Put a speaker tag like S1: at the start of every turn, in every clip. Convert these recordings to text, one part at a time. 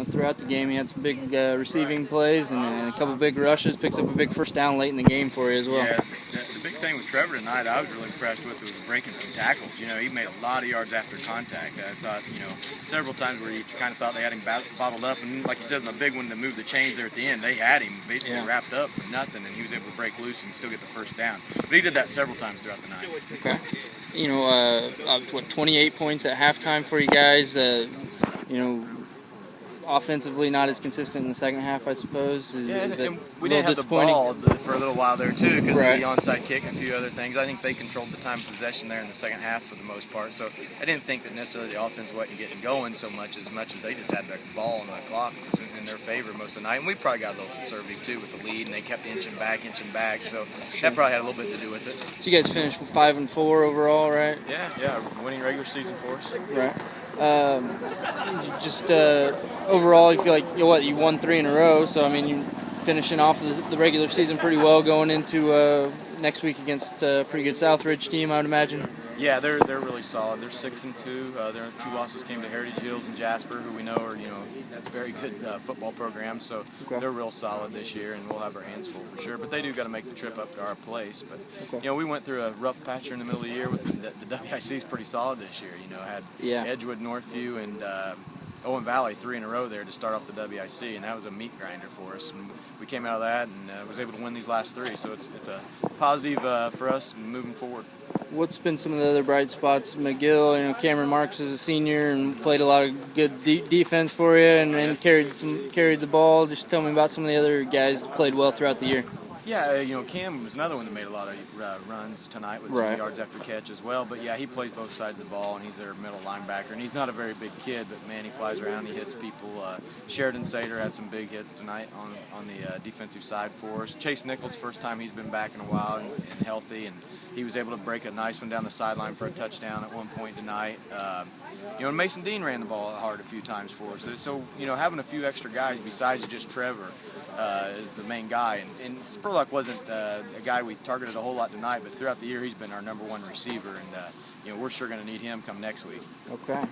S1: throughout the game. He had some big receiving plays and a couple big rushes. Picks up a big first down late in the game for you as well.
S2: Yeah, the big thing with Trevor tonight, I was really impressed with, was breaking some tackles. He made a lot of yards after contact. I thought, several times where you kind of thought they had him bottled up, and like you said, in the big one to move the chains there at the end, they had him basically wrapped up for nothing, and he was able to break loose and still get the first down. But he did that several times throughout the night.
S1: Okay. 28 points at halftime for you guys. Offensively not as consistent in the second half, I suppose.
S2: We didn't have the ball for a little while there too, because of the onside kick and a few other things. I think they controlled the time of possession there in the second half for the most part. So I didn't think that necessarily the offense wasn't getting going so much as they just had the ball and the clock was in their favor most of the night. And we probably got a little conservative too with the lead, and they kept inching back. So that probably had a little bit to do with it.
S1: So you guys finished with 5-4 overall, right?
S2: Yeah, winning regular season for us.
S1: Right. Overall, you feel like you won 3 in a row. So I mean, you finishing off the regular season pretty well, going into next week against a pretty good Southridge team, I would imagine.
S2: Yeah, they're really solid. They're 6-2. Their 2 losses came to Heritage Hills and Jasper, who we know are very good football programs. So they're real solid this year, and we'll have our hands full for sure. But they do got to make the trip up to our place. But we went through a rough patch in the middle of the year with the WIC is pretty solid this year. Had Edgewood, Northview, and Owen Valley 3 in a row there to start off the WIC, and that was a meat grinder for us. And we came out of that and was able to win these last 3, so it's a positive for us moving forward.
S1: What's been some of the other bright spots? McGill, Cameron Marks is a senior and played a lot of good defense for you, and carried the ball. Just tell me about some of the other guys that played well throughout the year.
S2: Yeah, Cam was another one that made a lot of runs tonight with some yards after catch as well. But yeah, he plays both sides of the ball, and he's their middle linebacker. And he's not a very big kid, but man, he flies around, he hits people. Sheridan Sater had some big hits tonight on the defensive side for us. Chase Nichols, first time he's been back in a while and healthy, and he was able to break a nice one down the sideline for a touchdown at one point tonight. And Mason Dean ran the ball hard a few times for us. So having a few extra guys besides just Trevor is the main guy. And Spurlock wasn't a guy we targeted a whole lot tonight, but throughout the year he's been our #1 receiver, and we're sure going to need him come next week.
S1: Okay.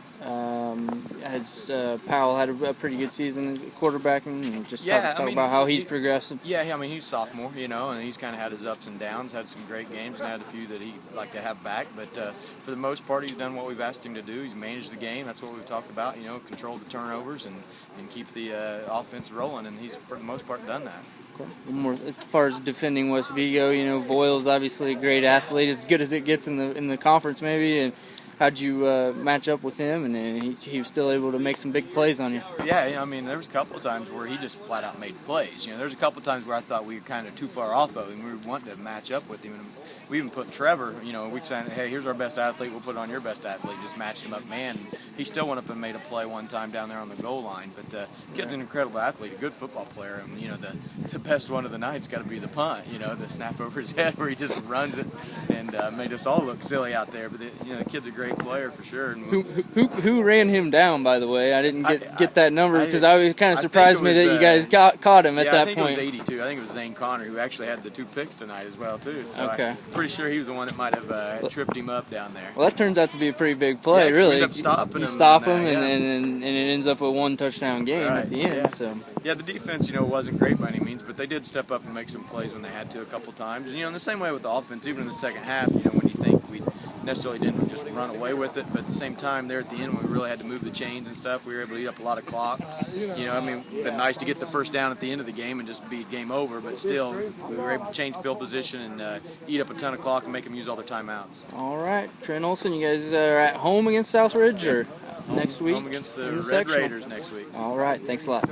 S1: Has Powell had a pretty good season quarterbacking? And just talk about how he's progressing.
S2: Yeah, I mean, he's sophomore, and he's kind of had his ups and downs, had some great games, and had a few that he'd like to have back. But for the most part, he's done what we've asked him to do. He's managed the game. That's what we've talked about, control the turnovers and keep the offense rolling, and he's, for the most part, done that.
S1: Okay. More as far as defending West Vigo, Voil's obviously a great athlete, as good as it gets in the conference, maybe. And how'd you match up with him? And he was still able to make some big plays on you.
S2: Yeah, I mean, there was a couple of times where he just flat out made plays. There's a couple of times where I thought we were kind of too far off of him. We were wanting to match up with him. And we even put Trevor, we said, hey, here's our best athlete, we'll put it on your best athlete. Just matched him up, man. He still went up and made a play one time down there on the goal line. But the kid's an incredible athlete, a good football player. And, the best one of the night's got to be the punt, the snap over his head where he just runs it and made us all look silly out there. But, the kid's a great player for sure. And
S1: who ran him down, by the way? I didn't get that number because I was kind of surprised that you guys caught him at that point.
S2: I think it was 82. I think it was Zane Connor who actually had the 2 picks tonight as well, too. So
S1: I'm
S2: pretty sure he was the one that might have tripped him up down there.
S1: Well, that turns out to be a pretty big play, really.
S2: You stop him,
S1: and it ends up with 1 touchdown game at the end.
S2: Yeah.
S1: So
S2: yeah, the defense, wasn't great by any means, but they did step up and make some plays when they had to a couple times. And in the same way with the offense, even in the second half, when you think we necessarily didn't just run away with it, but at the same time there at the end when we really had to move the chains and stuff, we were able to eat up a lot of clock. It'd been nice to get the first down at the end of the game and just be game over, but still we were able to change field position and eat up a ton of clock and make them use all their timeouts.
S1: All right, Trent Olson, you guys are at home against Southridge or next week?
S2: Home against the Red Raiders next week.
S1: All right, thanks a lot.